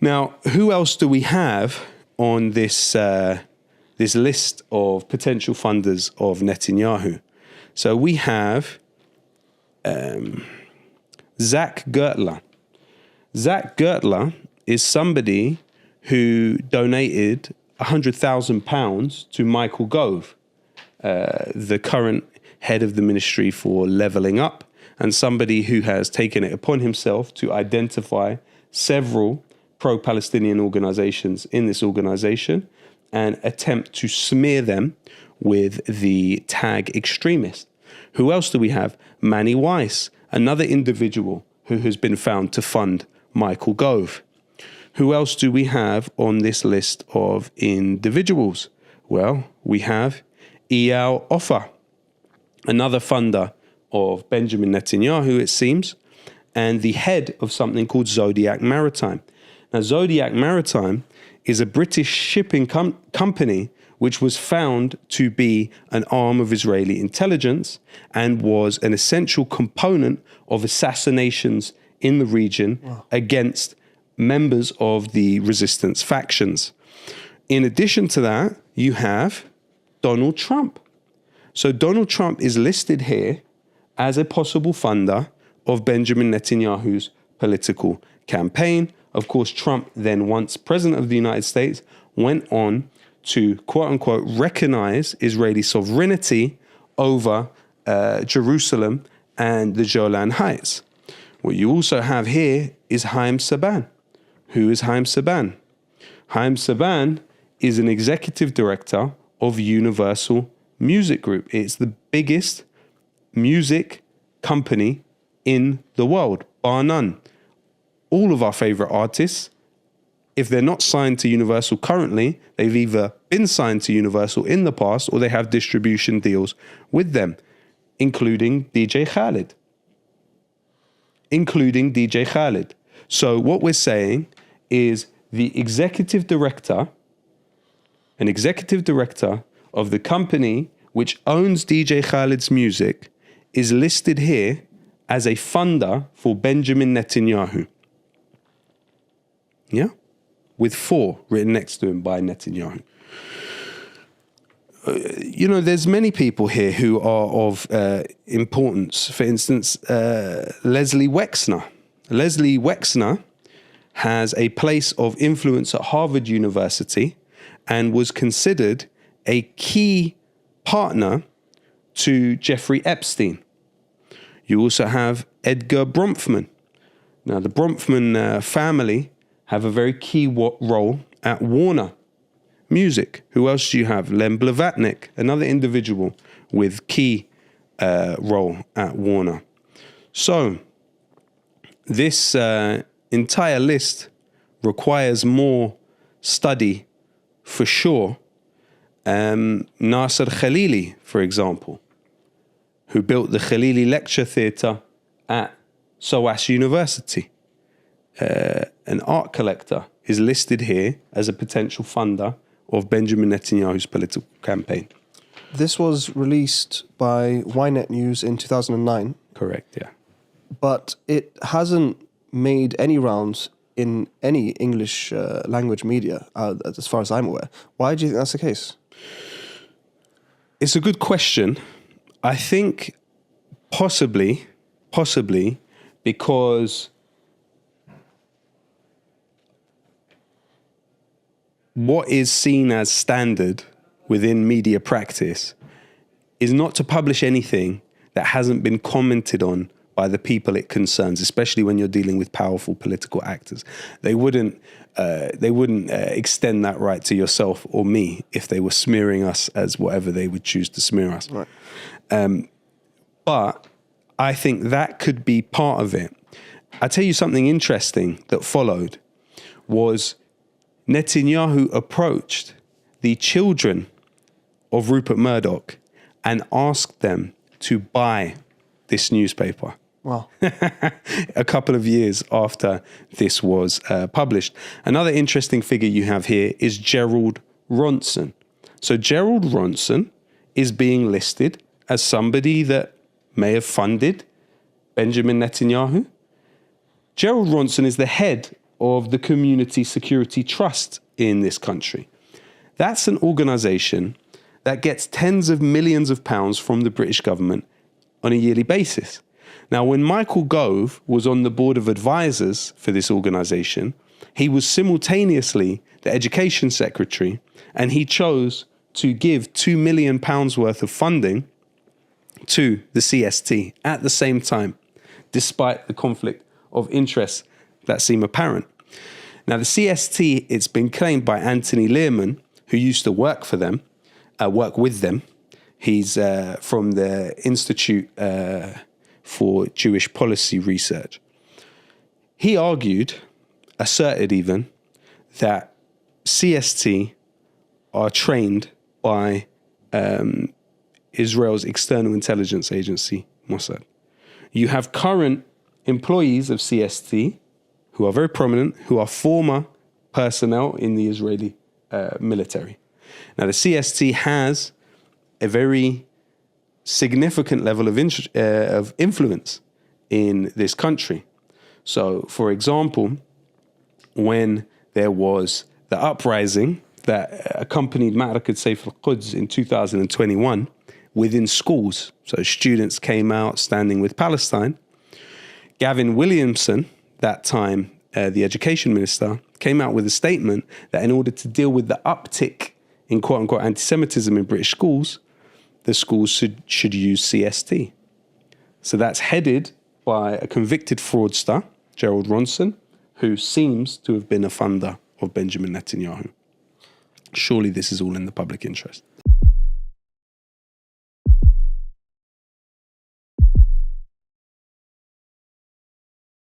Now, who else do we have on this this list of potential funders of Netanyahu? So we have Zach Gertler. Zach Gertler is somebody who donated £100,000 to Michael Gove, the current head of the Ministry for Levelling Up, and somebody who has taken it upon himself to identify several pro-Palestinian organizations in this organization and attempt to smear them with the tag extremist. Who else do we have? Manny Weiss, another individual who has been found to fund Michael Gove. Who else do we have on this list of individuals? Well, we have Eyal Ofer, another funder of Benjamin Netanyahu, it seems, and the head of something called Zodiac Maritime. Now, Zodiac Maritime is a British shipping company which was found to be an arm of Israeli intelligence and was an essential component of assassinations in the region against members of the resistance factions. In addition to that, you have Donald Trump. So Donald Trump is listed here as a possible funder of Benjamin Netanyahu's political campaign. Of course, Trump then, once president of the United States, went on to, quote unquote, recognize Israeli sovereignty over Jerusalem and the Golan Heights. What you also have here is Haim Saban. Who is Haim Saban? Haim Saban is an executive director of Universal Music Group. It's the biggest music company in the world, bar none. All of our favorite artists, if they're not signed to Universal currently, they've either been signed to Universal in the past or they have distribution deals with them, including DJ Khaled. So what we're saying is the executive director of the company which owns DJ Khaled's music is listed here as a funder for Benjamin Netanyahu. Yeah? With 4 written next to him by Netanyahu. There's many people here who are of importance. For instance, Leslie Wexner. Leslie Wexner has a place of influence at Harvard University and was considered a key partner to Jeffrey Epstein. You also have Edgar Bronfman. Now, the Bronfman family have a very key role at Warner Music. Who else do you have? Len Blavatnik, another individual with key role at Warner. So, this entire list requires more study for sure. Nasser Khalili, for example, who built the Khalili Lecture Theatre at SOAS University, an art collector, is listed here as a potential funder of Benjamin Netanyahu's political campaign. This was released by Ynet News in 2009. Correct, yeah. But it hasn't made any rounds in any English language media, as far as I'm aware. Why do you think that's the case? It's a good question. I think possibly because what is seen as standard within media practice is not to publish anything that hasn't been commented on by the people it concerns, especially when you're dealing with powerful political actors. They wouldn't extend that right to yourself or me if they were smearing us as whatever they would choose to smear us. Right. But I think that could be part of it. I'll tell you something interesting that followed was Netanyahu approached the children of Rupert Murdoch and asked them to buy this newspaper. Wow. A couple of years after this was published. Another interesting figure you have here is Gerald Ronson. So Gerald Ronson is being listed as somebody that may have funded Benjamin Netanyahu. Gerald Ronson is the head of the Community Security Trust in this country. That's an organisation that gets tens of millions of pounds from the British government on a yearly basis. Now, when Michael Gove was on the board of advisors for this organisation, he was simultaneously the education secretary, and he chose to give £2 million worth of funding to the CST at the same time, despite the conflict of interest that seem apparent. Now, the CST, it's been claimed by Anthony Learman, who used to work with them. He's from the Institute for Jewish Policy Research. He asserted even, that CST are trained by Israel's external intelligence agency, Mossad. You have current employees of CST who are very prominent, who are former personnel in the Israeli military. Now, the CST has a very significant level of influence in this country. So, for example, when there was the uprising that accompanied Ma'rakat Sayf al-Quds in 2021 within schools, so students came out standing with Palestine, Gavin Williamson, that time the education minister, came out with a statement that in order to deal with the uptick in quote-unquote anti-Semitism in British schools, the schools should use CST. So that's headed by a convicted fraudster, Gerald Ronson, who seems to have been a funder of Benjamin Netanyahu. Surely this is all in the public interest.